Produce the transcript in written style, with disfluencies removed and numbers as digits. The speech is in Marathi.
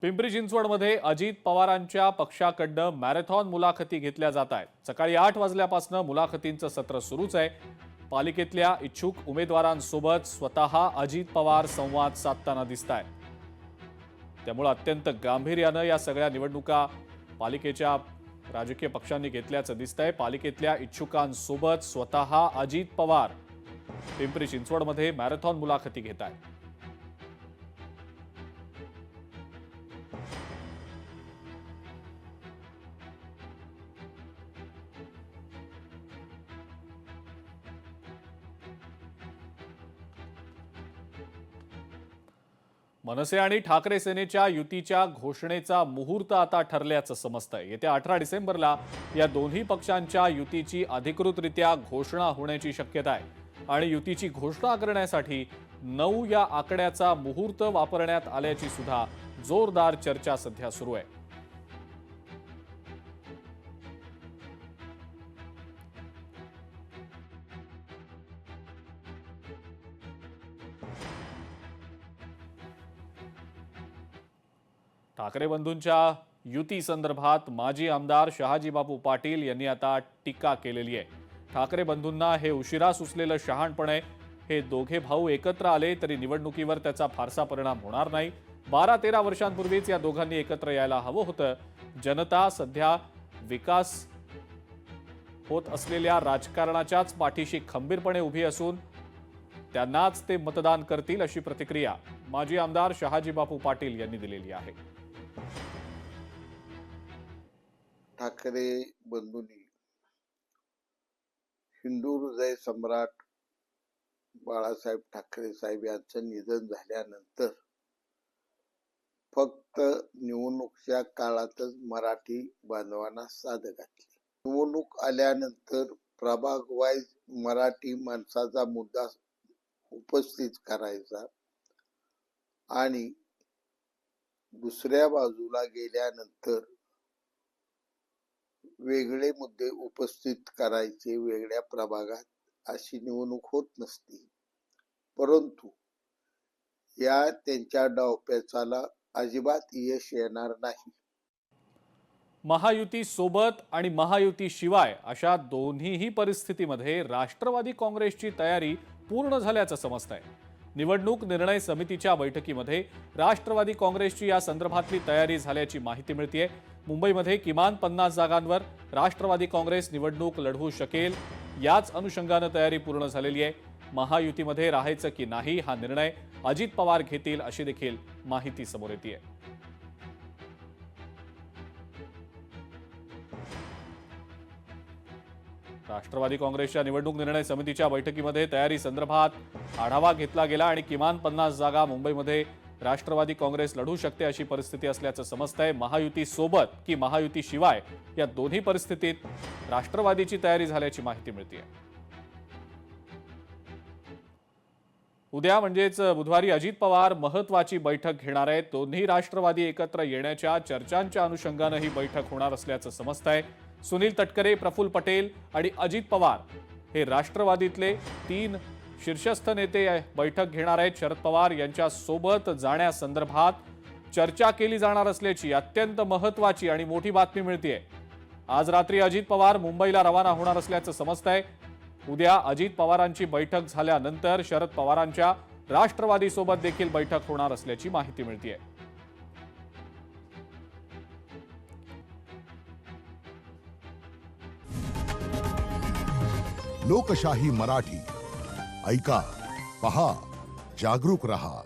पिंपरी चिंचवडमध्ये अजित पवारांच्या पक्षाकडनं मॅरेथॉन मुलाखती घेतल्या जात आहेत। सकाळी 8 वाजल्यापासून मुलाखतींचं सत्र सुरूच आहे। पालिकेतल्या इच्छुक उमेदवारांसोबत स्वतः अजित पवार संवाद साधताना दिसतायत। त्यामुळे अत्यंत गांभीर्यानं या सगळ्या निवडणुका पालिकेच्या राजकीय पक्षांनी घेतल्याचं दिसतंय। पालिकेतल्या इच्छुकांसोबत स्वतः अजित पवार पिंपरी चिंचवडमध्ये मॅरेथॉन मुलाखती घेत आहेत। मनसे आणि ठाकरे सेनेच्या युतीच्या घोषणेचा मुहूर्त आता ठरल्याचं समजतंय। येत्या 18 डिसेंबरला या दोन्ही पक्षांच्या युतीची अधिकृतरित्या घोषणा होण्याची शक्यता आहे आणि युतीची घोषणा करण्यासाठी 9 या आकड्याचा मुहूर्त वापरण्यात आल्याची सुद्धा जोरदार चर्चा सध्या सुरू आहे। ठाकरे बंधूंच्या युती संदर्भात माजी आमदार शहाजीबापू पाटील यांनी आता टीका केलेली आहे। ठाकरे बंधूंना हे उशिरा सुचलेलं शहाणपण आहे। हे दोघे भाऊ एकत्र आले तरी निवडणुकीवर त्याचा फारसा परिणाम होणार नाही। 12-13 वर्षांपूर्वीच या दोघांनी एकत्र यायला हवं होतं। जनता सध्या विकास होत असलेल्या राजकारणाच्याच पाठीशी खंबीरपणे उभी असून त्यांनाच ते मतदान करतील अशी प्रतिक्रिया माजी आमदार शहाजीबापू पाटील यांनी दिलेली आहे। ठाकरे बंधूंनी हिंदू हृदय सम्राट बाळासाहेब ठाकरे साहेब यांचं निधन झाल्यानंतर फक्त निवडणुकीच्या काळातच मराठी बांधवांना साद घातली। निवडणूक आल्यानंतर प्रभाग वाईज मराठी माणसाचा मुद्दा उपस्थित करायचा आणि दुसऱ्या बाजूला गेल्यानंतर वेगळे मुद्दे उपस्थित करायचे वेगळ्या प्रभागात, अशी निवडणूक होत नसती। परंतु या त्यांच्या डावपेचाला अजिबात यश येणार नाही। महायुती सोबत आणि महायुती शिवाय अशा दोन्हीही परिस्थितीमध्ये राष्ट्रवादी काँग्रेसची तयारी पूर्ण झाल्याचं समजतंय। निवडणूक निर्णय समितीच्या बैठकीमध्ये राष्ट्रवादी काँग्रेसची या संदर्भातली तयारी झाल्याची माहिती मिळतेय। मुंबईमध्ये किमान 50 जागांवर राष्ट्रवादी काँग्रेस निवडणूक लढवू शकेल, याच अनुषंगाने तयारी पूर्ण झालेली आहे। महायुतीमध्ये राहायचं की नाही हा निर्णय अजित पवार घेतील अशी देखील माहिती समोर येतेय। राष्ट्रवादी काँग्रेसच्या निवडणूक निर्णय समितीच्या बैठकीमध्ये तयारी संदर्भात आढावा घेतला गेला आणि किमान 50 जागा मुंबईमध्ये राष्ट्रवादी काँग्रेस लढू शकते अशी परिस्थिती असल्याचं समजतंय। महायुती सोबत की महायुती शिवाय या दोन्ही परिस्थितीत राष्ट्रवादीची तयारी झाल्याची माहिती मिळतेय। उद्या म्हणजेच बुधवारी अजित पवार महत्त्वाची बैठक घेणार आहेत। दोन्ही राष्ट्रवादी एकत्र येण्याच्या चर्चांच्या अनुषंगाने ही बैठक होणार असल्याचं समजतंय। सुनील तटकरे, प्रफुल्ल पटेल आणि अजित पवार हे राष्ट्रवादीतले 3 शीर्षस्थ नेते बैठक घेणार आहेत। शरद पवार यांच्या सोबत जाण्यासंदर्भात चर्चा केली जाणार असल्याची अत्यंत महत्त्वाची आणि मोठी बातमी मिळतेय। आज रात्री अजित पवार मुंबईला रवाना होणार असल्याचं समजतंय। उद्या अजित पवारांची बैठक झाल्यानंतर शरद पवारांच्या राष्ट्रवादी सोबत देखील बैठक होणार असल्याची माहिती मिळतेय। लोकशाही मराठी ऐका, पहा, जागरूक रहा।